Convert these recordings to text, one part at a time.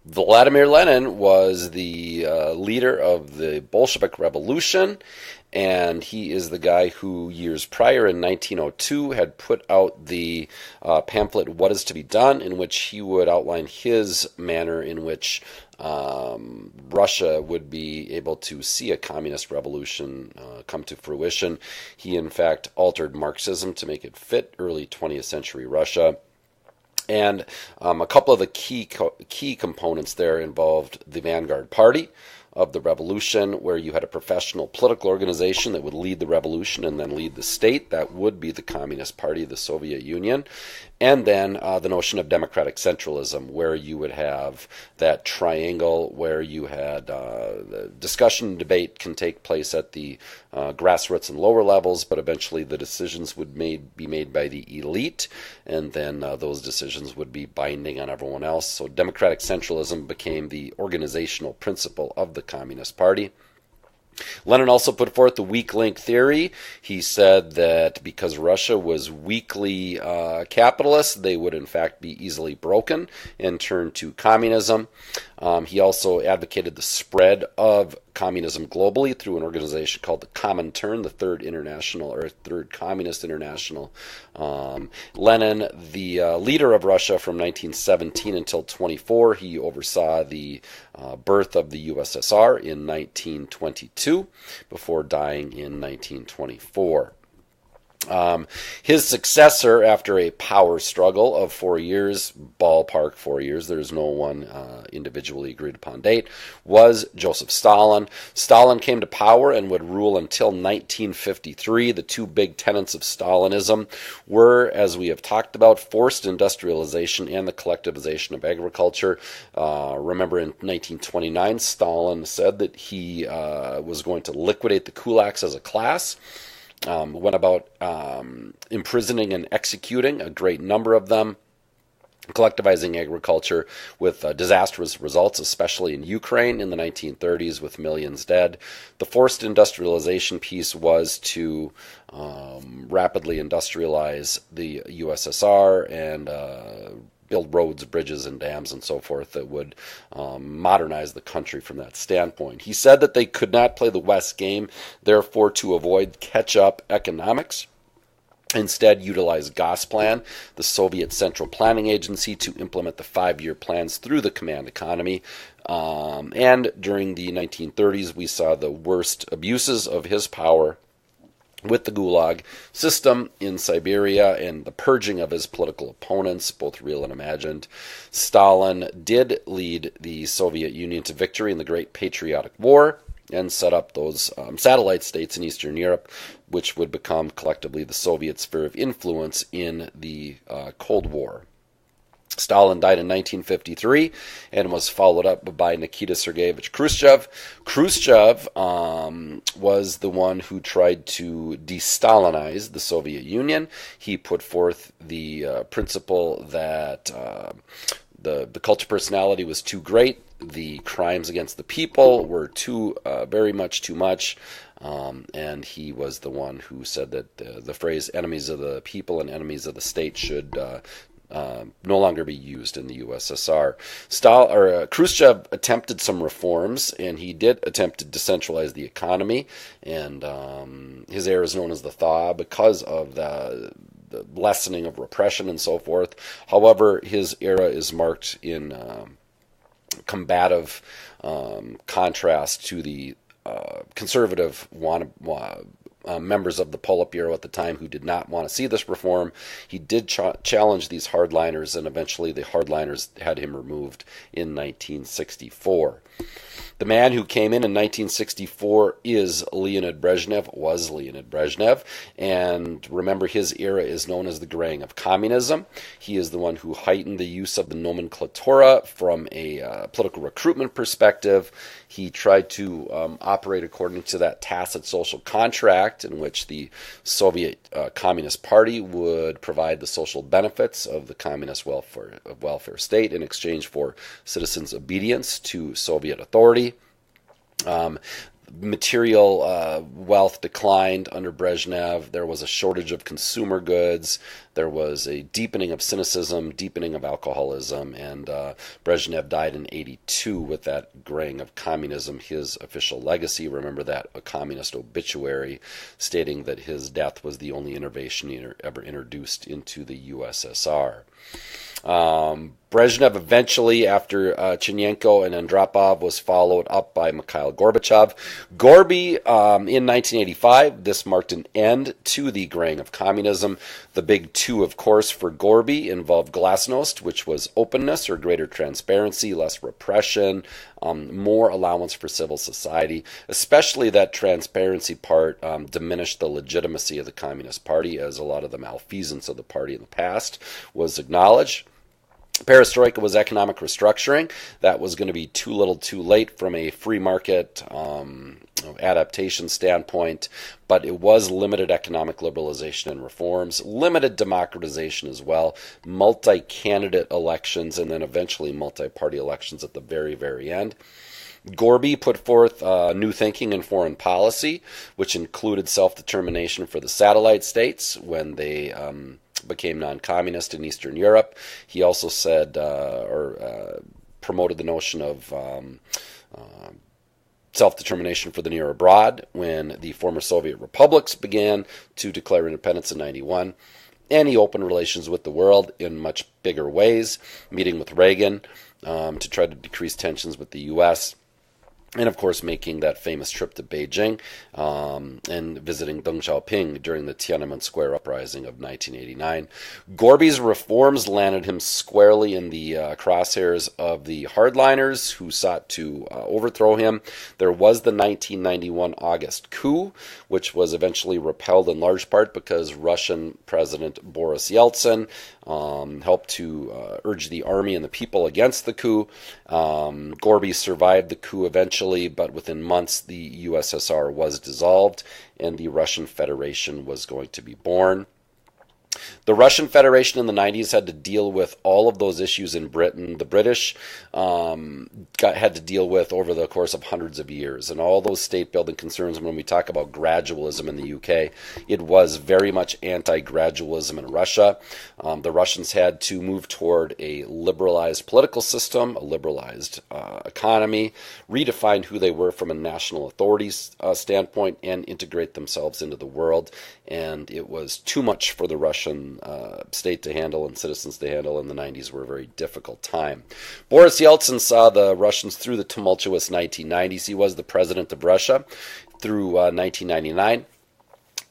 Vladimir Lenin was the leader of the Bolshevik Revolution, and he is the guy who years prior in 1902 had put out the pamphlet What is to be Done, in which he would outline his manner in which Russia would be able to see a communist revolution come to fruition. He, in fact, altered Marxism to make it fit early 20th century Russia. And a couple of the key components there involved the vanguard party of the revolution, where you had a professional political organization that would lead the revolution and then lead the state. That would be the Communist Party of the Soviet Union. And then the notion of democratic centralism, where you would have that triangle where you had the discussion and debate can take place at the grassroots and lower levels, but eventually the decisions would be made by the elite, and then those decisions would be binding on everyone else. So democratic centralism became the organizational principle of the Communist Party. Lenin also put forth the weak link theory. He said that because Russia was weakly capitalist, they would in fact be easily broken and turn to communism. He also advocated the spread of communism globally through an organization called the Comintern, the Third Communist International. Lenin, the leader of Russia from 1917 until 24, he oversaw the birth of the USSR in 1922 before dying in 1924. His successor, after a power struggle of 4 years, ballpark 4 years, there's no one individually agreed upon date, was Joseph Stalin. Stalin came to power and would rule until 1953. The two big tenets of Stalinism were, as we have talked about, forced industrialization and the collectivization of agriculture. Remember in 1929, Stalin said that he was going to liquidate the kulaks as a class. Went about imprisoning and executing a great number of them, collectivizing agriculture with disastrous results, especially in Ukraine in the 1930s with millions dead. The forced industrialization piece was to rapidly industrialize the USSR and build roads, bridges, and dams and so forth that would modernize the country from that standpoint. He said that they could not play the West game, therefore to avoid catch-up economics, instead utilize Gosplan, the Soviet Central Planning Agency, to implement the 5-year plans through the command economy. And during the 1930s, we saw the worst abuses of his power with the Gulag system in Siberia and the purging of his political opponents, both real and imagined. Stalin did lead the Soviet Union to victory in the Great Patriotic War and set up those satellite states in Eastern Europe, which would become collectively the Soviet sphere of influence in the Cold War. Stalin died in 1953 and was followed up by Nikita Sergeyevich Khrushchev. Khrushchev was the one who tried to de-Stalinize the Soviet Union. He put forth the principle that the cult of personality was too great, the crimes against the people were very much too much, and he was the one who said that the phrase enemies of the people and enemies of the state should no longer be used in the USSR. Khrushchev attempted some reforms, and he did attempt to decentralize the economy, and his era is known as the Thaw because of the lessening of repression and so forth. However, his era is marked in combative contrast to the conservative members of the Politburo at the time who did not want to see this reform. He did challenge these hardliners, and eventually the hardliners had him removed in 1964. The man who came in 1964 was Leonid Brezhnev, and remember, his era is known as the graying of communism. He is the one who heightened the use of the nomenclatura from a political recruitment perspective. He tried to operate according to that tacit social contract in which the Soviet Communist Party would provide the social benefits of the communist welfare state in exchange for citizens' obedience to Soviet authority. material wealth declined under Brezhnev. There was a shortage of consumer goods. There was a deepening of cynicism, deepening of alcoholism, and Brezhnev died in '82 with that graying of communism, his official legacy. Remember that, a communist obituary stating that his death was the only innovation he ever introduced into the USSR. Brezhnev eventually, after Chernenko and Andropov, was followed up by Mikhail Gorbachev. Gorby, in 1985, this marked an end to the graying of communism. The big two, of course, for Gorby involved glasnost, which was openness or greater transparency, less repression, more allowance for civil society. Especially that transparency part diminished the legitimacy of the Communist Party, as a lot of the malfeasance of the party in the past was acknowledged. Perestroika was economic restructuring. That was going to be too little too late from a free market adaptation standpoint, but it was limited economic liberalization and reforms, limited democratization as well, multi-candidate elections, and then eventually multi-party elections at the very, very end. Gorby put forth new thinking in foreign policy, which included self-determination for the satellite states when they became non-communist in Eastern Europe. He also said promoted the notion of self-determination for the near abroad when the former Soviet republics began to declare independence in '91. And he opened relations with the world in much bigger ways, meeting with Reagan to try to decrease tensions with the U.S., and, of course, making that famous trip to Beijing and visiting Deng Xiaoping during the Tiananmen Square uprising of 1989. Gorby's reforms landed him squarely in the crosshairs of the hardliners who sought to overthrow him. There was the 1991 August coup, which was eventually repelled in large part because Russian President Boris Yeltsin helped to urge the army and the people against the coup. Gorby survived the coup eventually, but within months the USSR was dissolved and the Russian Federation was going to be born. The Russian Federation in the 90s had to deal with all of those issues in Britain. The British had to deal with over the course of hundreds of years. And all those state-building concerns, when we talk about gradualism in the UK, it was very much anti-gradualism in Russia. The Russians had to move toward a liberalized political system, a liberalized economy, redefine who they were from a national authority standpoint, and integrate themselves into the world. And it was too much for the Russian state to handle and citizens to handle, and the 90s were a very difficult time. Boris Yeltsin saw the Russians through the tumultuous 1990s. He was the president of Russia through 1999.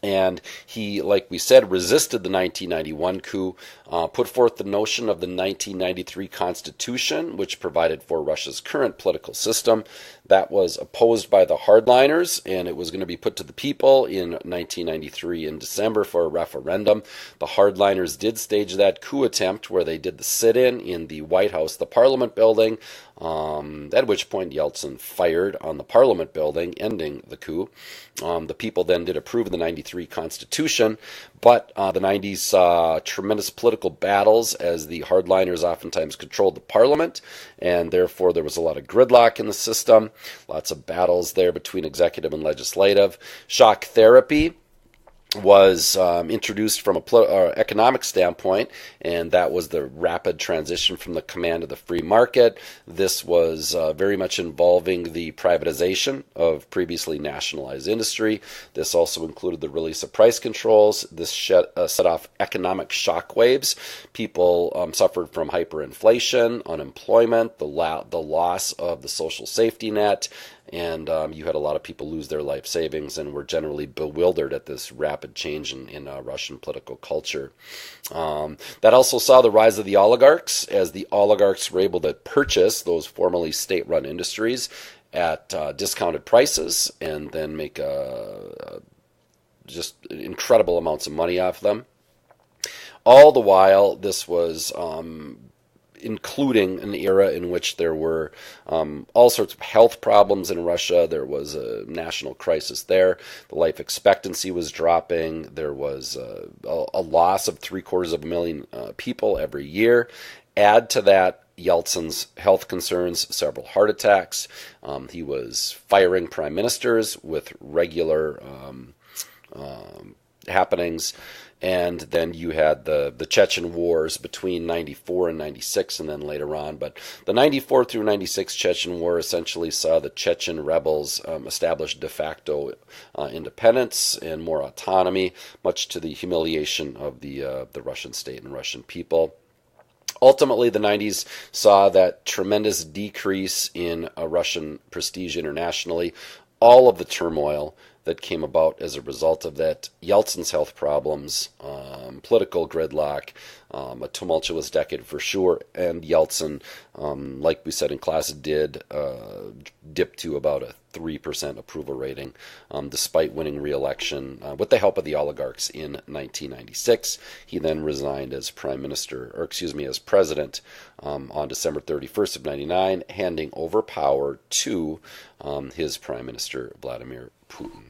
And he, like we said, resisted the 1991 coup, put forth the notion of the 1993 Constitution, which provided for Russia's current political system. That was opposed by the hardliners, and it was going to be put to the people in 1993 in December for a referendum. The hardliners did stage that coup attempt where they did the sit-in the White House, the Parliament building, at which point Yeltsin fired on the Parliament building, ending the coup. The people then did approve of the 93 Constitution, but the 90s saw tremendous political battles as the hardliners oftentimes controlled the Parliament, and therefore there was a lot of gridlock in the system, lots of battles there between executive and legislative. Shock therapy was introduced from a economic standpoint, and that was the rapid transition from the command of the free market. This was very much involving the privatization of previously nationalized industry. This also included the release of price controls. This set off economic shockwaves. People suffered from hyperinflation, unemployment, the loss of the social safety net, and you had a lot of people lose their life savings and were generally bewildered at this rapid change in Russian political culture. That also saw the rise of the oligarchs, as the oligarchs were able to purchase those formerly state-run industries at discounted prices and then make just incredible amounts of money off them. All the while, this was including an era in which there were all sorts of health problems in Russia. There was a national crisis there. The life expectancy was dropping. There was a loss of 750,000 people every year. Add to that Yeltsin's health concerns, several heart attacks. He was firing prime ministers with regular happenings. And then you had the Chechen wars between 94 and 96, and then later on. But the 94 through 96 Chechen war essentially saw the Chechen rebels establish de facto independence and more autonomy, much to the humiliation of the Russian state and Russian people. Ultimately, the 90s saw that tremendous decrease in Russian prestige internationally. All of the turmoil that came about as a result of that, Yeltsin's health problems, political gridlock, a tumultuous decade for sure, and Yeltsin, like we said in class, did dip to about a 3% approval rating, despite winning re-election with the help of the oligarchs in 1996. He then resigned as as president on December 31st of 99, handing over power to his prime minister, Vladimir Putin.